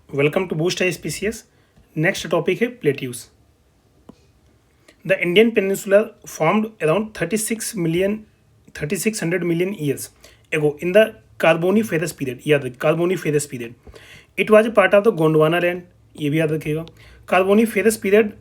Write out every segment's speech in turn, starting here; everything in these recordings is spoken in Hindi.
Welcome to boost ISPCS। Next topic है plateaus. The Indian peninsula formed around 3600 million years ago in the Carboniferous period। याद रखिए Carboniferous period। It was a part of the Gondwana land, ये भी याद रखिएगा। Carboniferous period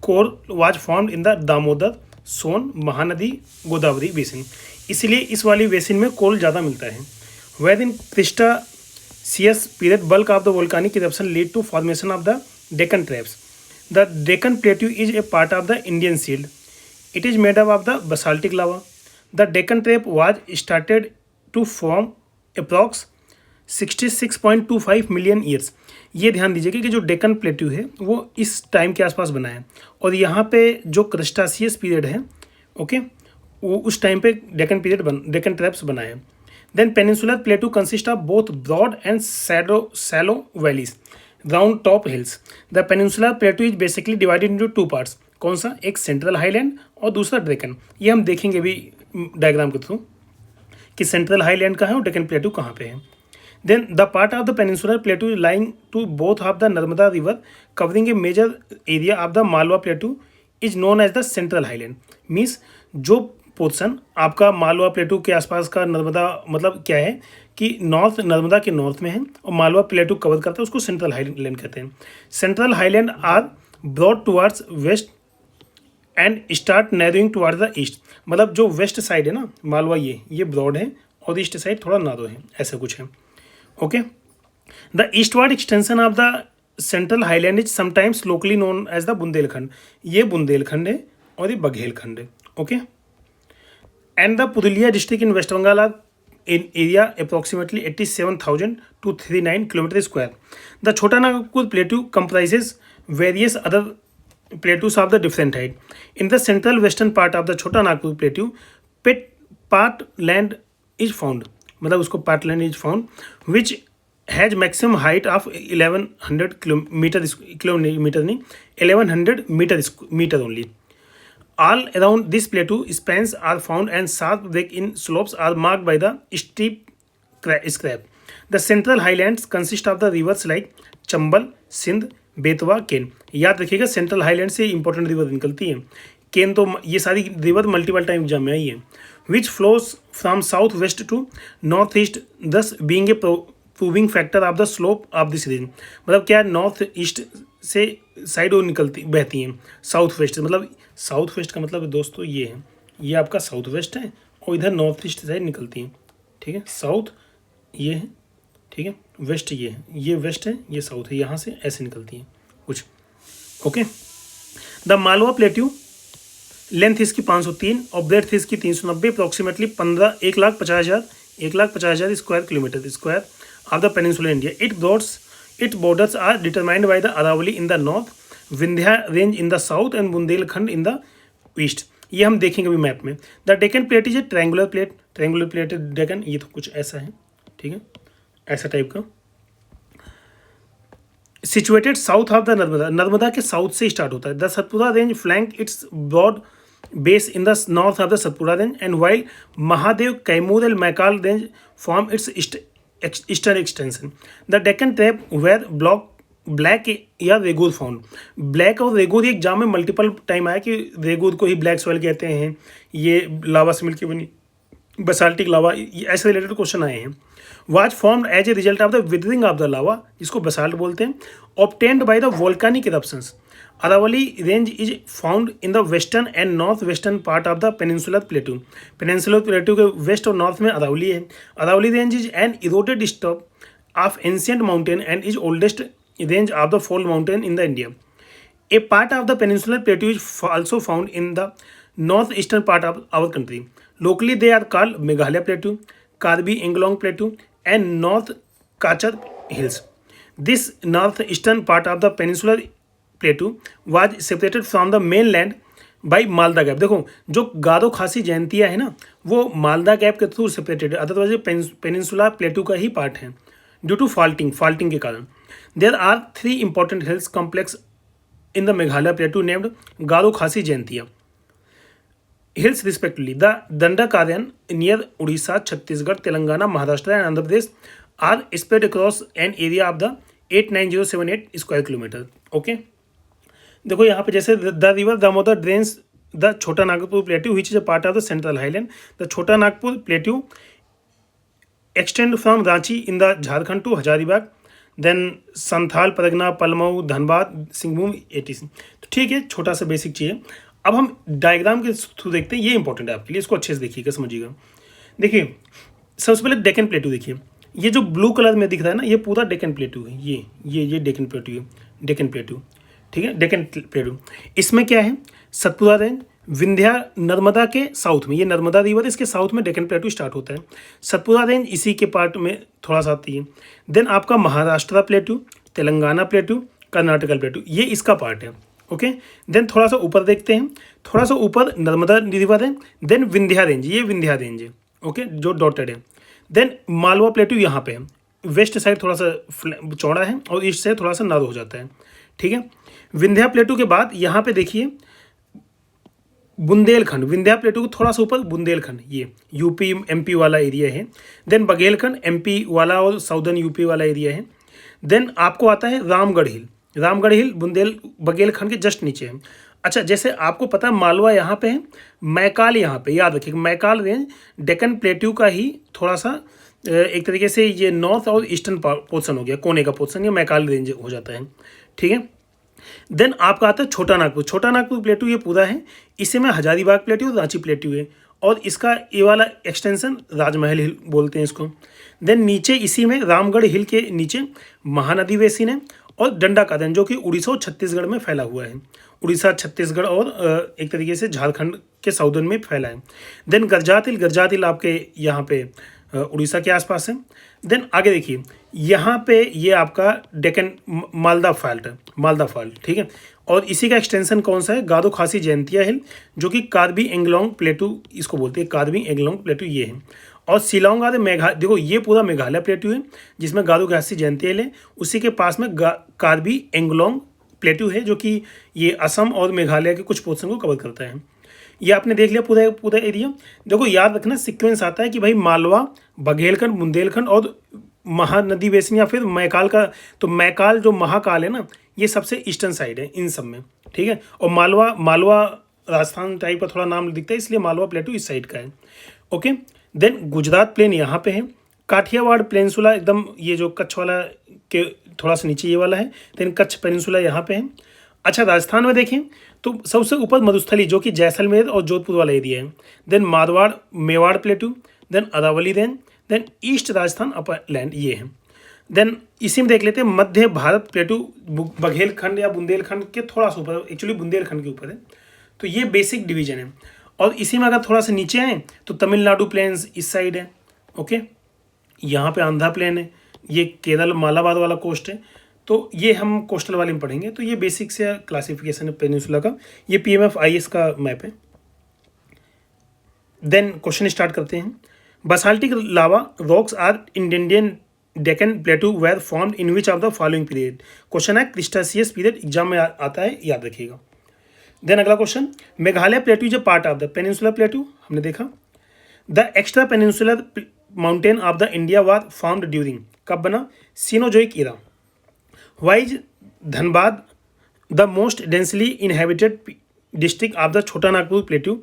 coal was formed in the Damodar Son Mahanadi Godavari basin, इसलिए इस वाली बेसिन में कोल ज़्यादा मिलता है। वेद in cretaceous period bulk of the volcanic eruption lead to formation of the Deccan traps. The Deccan plateau is a part of the Indian shield. It is made up of the basaltic lava. The Deccan trap was started to form approx 66.25 million years. ये ध्यान दीजिएगा कि जो डेक्कन प्लेट्यू है वो इस टाइम के आसपास बना है, और यहाँ पे जो क्रस्टासियस पीरियड है, ओके, वो उस टाइम पे डेक्कन ट्रैप्स बना है। Then peninsular plateau consist of both broad and shallow valleys, round top hills. The peninsular plateau is basically divided into two parts. कौन सा? एक सेंट्रल हाईलैंड और दूसरा डेक्कन। ये हम देखेंगे भी डायग्राम के थ्रू कि सेंट्रल हाईलैंड कहाँ है और डेक्कन प्लेट्यू कहाँ पे है। Then the part of the peninsular plateau is lying to both of the Narmada river, covering a major area of the Malwa plateau, is known as the central highland। Means जो पोर्शन आपका मालवा प्लेटू के आसपास का नर्मदा, मतलब क्या है कि नॉर्थ, नर्मदा के नॉर्थ में है और मालवा प्लेटू कवर करता है, उसको सेंट्रल हाईलैंड कहते हैं। Central highland are broad towards west and start narrowing towards the east. मतलब जो वेस्ट साइड है ना मालवा, ये ब्रॉड है और ईस्ट साइड थोड़ा नारो है, ऐसा कुछ है। Okay, the eastward extension of the central highland is sometimes locally known as the Bundelkhand. ये बुंदेलखंड है और ये बघेलखंड है। Okay, and the Purulia district in West Bengal are in area approximately 87,000 to 39 kilometre square. The Chota Nagpur plateau comprises various other plateaus of the different height. In the central western part of the Chota Nagpur plateau Pat part land is found, मतलब उसको part land is found which has maximum height of 1100 kilometre नहीं, 1100 metre only. All around this plateau spans are found and sharp break in slopes are marked by the steep scrap. The central highlands consist of the rivers like Chambal, Sindh, Betwa, Ken. याद रखिएगा सेंट्रल हाईलैंड से इंपॉर्टेंट रिवर निकलती है। केन तो ये सारी रिवर मल्टीपल टाइम एग्जाम में आई है। which flows from south west to north east, thus being a proving factor of the slope of this range। मतलब क्या, नॉर्थ ईस्ट से साइड वो निकलती बहती हैं साउथ वेस्ट, मतलब साउथ वेस्ट का मतलब दोस्तों ये है, ये आपका साउथ वेस्ट है और इधर नॉर्थ ईस्ट साइड निकलती हैं। ठीक है, साउथ ये है, ठीक है, वेस्ट ये है, ये वेस्ट है, ये साउथ है, यहाँ से ऐसे निकलती हैं कुछ। Okay, the Malwa plateau length इसकी 503 और ब्रेथ इसकी 390, approximately 1,50,000 square kilometre square of the peninsular India. It borders are determined by the Aravalli in the north, Vindhya range in the south and Bundelkhand in the east. ये हम देखेंगे अभी मैप में। The Deccan plate is a triangular plate Deccan, ये तो कुछ ऐसा है, ठीक है, ऐसा टाइप का। Situated south of the Narmada के साउथ से स्टार्ट होता है। The Satpura range flank its broad base in the north of the Satpura range, and while Mahadev, Kaimur and Maikal range form its eastern extension. The Deccan trap where black या रेगूर फाउंड। ब्लैक और रेगूर एक एग्जाम में मल्टीपल टाइम आया कि रेगूर को ही ब्लैक सॉइल कहते हैं, ये लावा से मिलकर बनी बसाल्टिक लावा, ऐसे रिलेटेड क्वेश्चन आए हैं। Was formed as a result of the weathering of the lava, जिसको बसाल्ट बोलते हैं, obtained by the volcanic eruptions. Aravalli range is found in the western and northwestern part of the peninsular plateau। Peninsular plateau के वेस्ट और नॉर्थ में अरावली है। Aravalli range is an eroded stop of ancient mountain and is oldest range of the fold mountain in the India. A part of the peninsular plateau is also found in the north eastern part of our country. Locally they are called Meghalaya plateau, Karbi Anglong plateau and north Cachar hills. This north eastern part of the peninsular plateau was separated from the main land by Malda gap. देखो जो गारो खासी जयंतिया है ना, वो मालदा गैप के थ्रू सेपरेटेड है, अदरवाइज पेनिनसुला प्लेटू का ही पार्ट है ड्यू टू फाल्टिंग के कारण। There are 3 important hills complex in the Meghalaya plateau named Garo Khasi Jaintia hills respectively. The Dandakaryan near Odisha, Chhattisgarh, Telangana, Maharashtra and Andhra Pradesh are spread across an area of the 89078 square kilometre. Okay, देखो यहाँ पे जैसे the river Damodar drains the Chota Nagpur plateau which is a part of the central highland. The Chota Nagpur plateau extend from Ranchi in the Jharkhand to Hazaribagh, then Santhal, Pargana, Palamau, Dhanbad, Singhbhum, etc. तो ठीक है, छोटा सा बेसिक चाहिए। अब हम डायग्राम के थ्रू देखते हैं, ये इंपॉर्टेंट है आपके लिए, इसको अच्छे से देखिएगा, समझिएगा। देखिए सबसे पहले डेक्कन प्लेट्यू देखिए, ये जो ब्लू कलर में दिख रहा है ना, ये पूरा डेक्कन प्लेट्यू है, ये डेक्कन प्लेट्यू है, डेक्कन प्लेट्यू, ठीक है, डेक्कन प्लेट्यू। इसमें क्या है, सतपुरा रेंज, विंध्या नर्मदा के साउथ में, ये नर्मदा रिवर इसके साउथ में डेक्कन प्लेट्यू स्टार्ट होता है। सतपुरा रेंज इसी के पार्ट में थोड़ा सा आती है। देन आपका Maharashtra plateau, Telangana plateau, Karnataka plateau, ये इसका पार्ट है। ओके, देन थोड़ा सा ऊपर देखते हैं, थोड़ा सा ऊपर नर्मदा रिवर है। देन विंध्या रेंज, ये विंध्या रेंज है, ओके, जो डॉटेड है। देन मालवा प्लेट्यू यहाँ पे है, वेस्ट साइड थोड़ा सा चौड़ा है और ईस्ट साइड थोड़ा सा नर हो जाता है, ठीक है। विंध्या प्लेट्यू के बाद यहाँ पे देखिए बुंदेलखंड, विंध्या प्लेट्यू को थोड़ा सा ऊपर बुंदेलखंड, ये यूपी एमपी वाला एरिया है। देन बघेलखंड एमपी वाला और साउदर्न यूपी वाला एरिया है। देन आपको आता है रामगढ़ हिल, रामगढ़ हिल बघेलखंड के जस्ट नीचे है। अच्छा, जैसे आपको पता है मालवा यहाँ पे है, मैकाल यहाँ पे, याद रखिए मैकाल रेंज डेक्कन प्लेट्यू का ही थोड़ा सा एक तरीके से ये नॉर्थ और ईस्टर्न पोर्शन हो गया, कोने का पोर्शन, ये मैकाल रेंज हो जाता है, ठीक है। देन आपका आता है छोटा नागपुर, छोटा नागपुर प्लेट्यू ये पूरा है, इसे में हजारीबाग प्लेट्यू, रांची प्लेट्यू है, और इसका ये वाला एक्सटेंशन राजमहल हिल बोलते हैं इसको। देन नीचे इसी में रामगढ़ हिल के नीचे महानदी बेसिन है और डंडा का देन, जो कि उड़ीसा और छत्तीसगढ़ में फैला हुआ है, उड़ीसा, छत्तीसगढ़ और एक तरीके से झारखंड के साउदर्न में फैला है। देन गर्जात हिल, गर्जात हिल आपके यहाँ पे उड़ीसा के आसपास है। देन आगे देखिए, यहाँ पे ये आपका डेक्कन मालदा फॉल्ट है, मालदा फॉल्ट, ठीक है, और इसी का एक्सटेंशन कौन सा है, गारो खासी जयंतिया हिल, जो कि कार्बी एंगलोंग प्लेटू इसको बोलते हैं, कार्बी एंगलोंग प्लेटू ये है। और शिलोंग आदि देखो ये पूरा मेघालय प्लेटू है, जिसमें गारो खासी जयंतिया हिल है, उसी के पास में कार्बी एंगलोंग प्लेटू है, जो कि ये असम और मेघालय के कुछ पोर्शन को कवर करता है। ये आपने देख लिया पूरा पूरा एरिया। देखो याद रखना सीक्वेंस आता है कि भाई मालवा, बघेलखंड, बुंदेलखंड और महानदी बेसिन या फिर मैकाल का, तो मैकाल जो महाकाल है ना, ये सबसे ईस्टर्न साइड है इन सब में, ठीक है। और मालवा राजस्थान टाइप का थोड़ा नाम दिखता है, इसलिए मालवा प्लेटू इस साइड का है, ओके। देन गुजरात प्लेन यहाँ पे है, काठियावाड़ पेनिनसुला एकदम ये जो कच्छ वाला के थोड़ा सा नीचे ये वाला है। देन कच्छ पेनिनसुला यहाँ पे है। अच्छा, राजस्थान में देखें तो सबसे ऊपर मरुस्थली, जो कि जैसलमेर और जोधपुर वाला एरिया है। Then Marwar, Mewar plateau, then Aravalli range, then east Rajasthan upper land, ये है। देन इसी में देख लेते हैं मध्य भारत प्लेटू, बघेलखंड या बुंदेलखंड के थोड़ा सा ऊपर, एक्चुअली बुंदेलखंड के ऊपर है, तो ये बेसिक डिवीजन है। और इसी में अगर थोड़ा सा नीचे आए तो तमिलनाडु प्लेन्स इस साइड है, ओके, यहाँ पे आंध्रा प्लेन है, ये केरल मालाबार वाला कोस्ट है, तो ये हम कोस्टल वाले में पढ़ेंगे। तो ये बेसिक से क्लासिफिकेशन है पेनिनसुला का, ये PMFIS का मैप है। देन क्वेश्चन स्टार्ट करते हैं। Basaltic lava rocks are in Indian Deccan plateau were formed in which of the following period. Question है क्रिस्टासियस पीरियड, एग्जाम में आता है, याद रखिएगा। देन अगला question, Meghalaya plateau is a part of the peninsular plateau, हमने देखा। The extra peninsular mountain of the India was formed during, कब बना, cenozoic era. Why is Dhanbad the most densely inhabited district of the Chota Nagpur Plateau?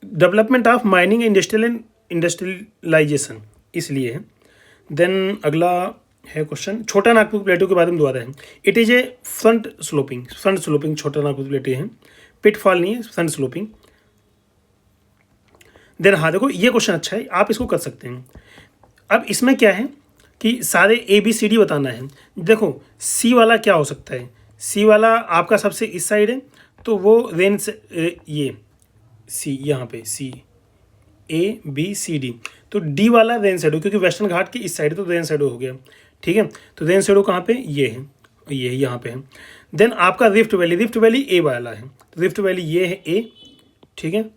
Development of mining industrialization इसलिए है। देन अगला है क्वेश्चन, छोटा नागपुर प्लेटू के बारे में दोबारा है। It is a front sloping छोटा नागपुर प्लेटू है, पिटफॉल नहीं है, फ्रंट स्लोपिंग। देन हाँ देखो ये क्वेश्चन अच्छा है, आप इसको कर सकते हैं। अब इसमें क्या है कि सारे ABCD बताना है। देखो सी वाला क्या हो सकता है, सी वाला आपका सबसे इस साइड है, तो वो रेंज से ये सी यहाँ पे CABCD, तो डी वाला रेन शेडो, क्योंकि वेस्टर्न घाट के इस साइड तो रेन शेडो हो गया, ठीक है। तो रेन शेडो कहाँ पे, ये है, ये यहाँ पे है। देन आपका रिफ्ट वैली ए वाला है, रिफ्ट वैली ये है ए, ठीक है।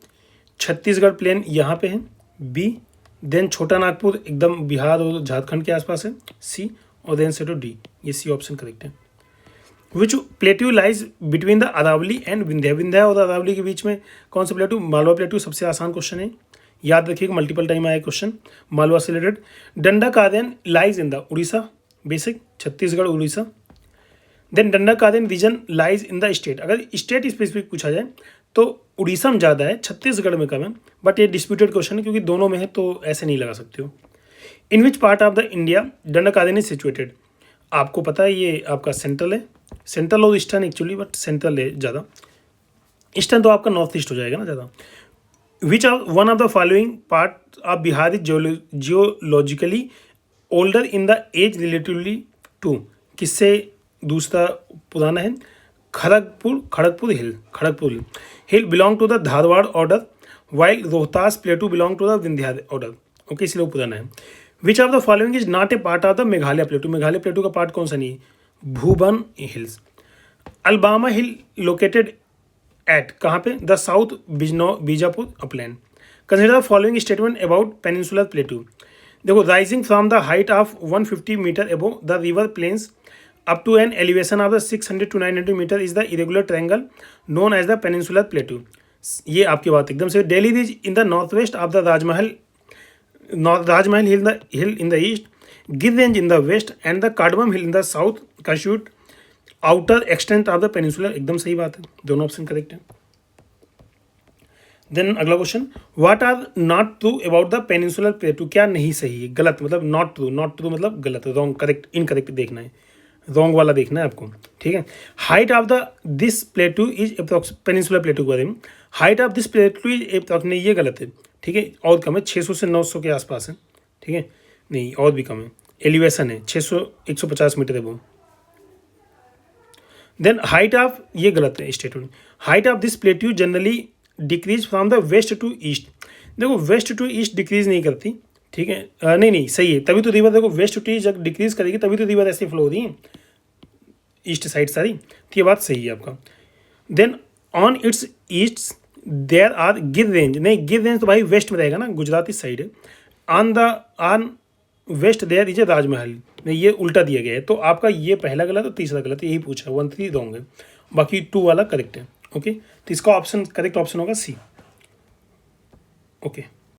छत्तीसगढ़ प्लेन यहाँ पे है बी। देन छोटा नागपुर एकदम बिहार और झारखंड के आसपास है सी, और देन शेडो डी, ये सी ऑप्शन करेक्ट है। Which plateau lies between the Aravalli and Vindhya और अरावली के बीच में कौन सा प्लेट्यू, मालवा प्लेट्यू। सबसे आसान क्वेश्चन है, याद रखिएगा, मल्टीपल टाइम आया क्वेश्चन मालवा से related. Dandakaranya lies in the Orissa, बेसिक, Chhattisgarh, Orissa. Then Dandakaranya region lies in the state, अगर स्टेट स्पेसिफिक पूछा जाए तो उड़ीसा में ज़्यादा है, छत्तीसगढ़ में कम है, बट ये डिस्प्यूटेड क्वेश्चन है क्योंकि दोनों में है तो ऐसे नहीं लगा सकते हो। In which part of the India Dandakaranya is situated, आपको पता है ये आपका सेंट्रल है, सेंट्रल और ईस्टर्न एक्चुअली, बट सेंट्रल है ज़्यादा, ईस्टर्न तो आपका नॉर्थ ईस्ट हो जाएगा ना ज़्यादा। Which are one of the following part of Bihar is geologically older in the age relatively to, किससे दूसरा पुराना है, Kharagpur hill belong to the Dharwar order while Rohtas plateau belong to the Vindhya order, okay, इसलिए वो पुराना है। Which of the following is not a part of the Meghalaya plateau, Meghalaya plateau का पार्ट कौन सा नहीं है, Bhuban hills. Alabama hill located at, कहाँ पे, the south Bijapur upland. Consider the following statement about peninsular plateau, देखो, rising from the height of 150 metre above the river plains up to an elevation of the 600 to 900 meter is the irregular triangle known as the peninsular plateau. ये आपकी बात एकदम से। Delhi is in the northwest of the Rajmahal hill in the east, Gir range in the west and the Cardamom hill in the south constitute outer extent of the peninsula, एकदम सही बात है, दोनों ऑप्शन करेक्ट है। देन अगला question, what are not true about the peninsular plateau, क्या नहीं सही है, गलत मतलब नॉट ट्रू मतलब गलत, रॉन्ग, करेक्ट, इनकरेक्ट देखना है, रॉन्ग वाला देखना है आपको, ठीक है। Height of the this प्लेटू is approx, peninsular प्लेटू के बारे में, height of this प्लेटू is approx, नहीं ये गलत है, ठीक है, और कम है, 600 से 900 के आसपास है, ठीक है, नहीं और भी कम है, एलिवेशन है 600 150 मीटर है वो। देन हाइट ऑफ, ये गलत है statement, height of this plateau generally decreases from the west to east, देखो वेस्ट टू ईस्ट डिक्रीज नहीं करती, ठीक है, नहीं सही है, तभी तो रिवर देखो वेस्ट टू ईस्ट जब डिक्रीज करेगी तभी तो रिवर ऐसे फ्लो हो रही है ईस्ट साइड सारी, तो ये बात सही है आपका। Then on its east there are Gir range, नहीं गिर रेंज तो भाई वेस्ट में रहेगा ना, गुजरात इस साइड है। On west there is a Rajmahal, नहीं ये उल्टा दिया गया है, तो आपका ये पहला गलत और तीसरा गलत, यही पूछा, 1 3 रॉन्ग है, बाकी 2 वाला करेक्ट है, ओके। तो इसका ऑप्शन करेक्ट ऑप्शन होगा सी, ओके।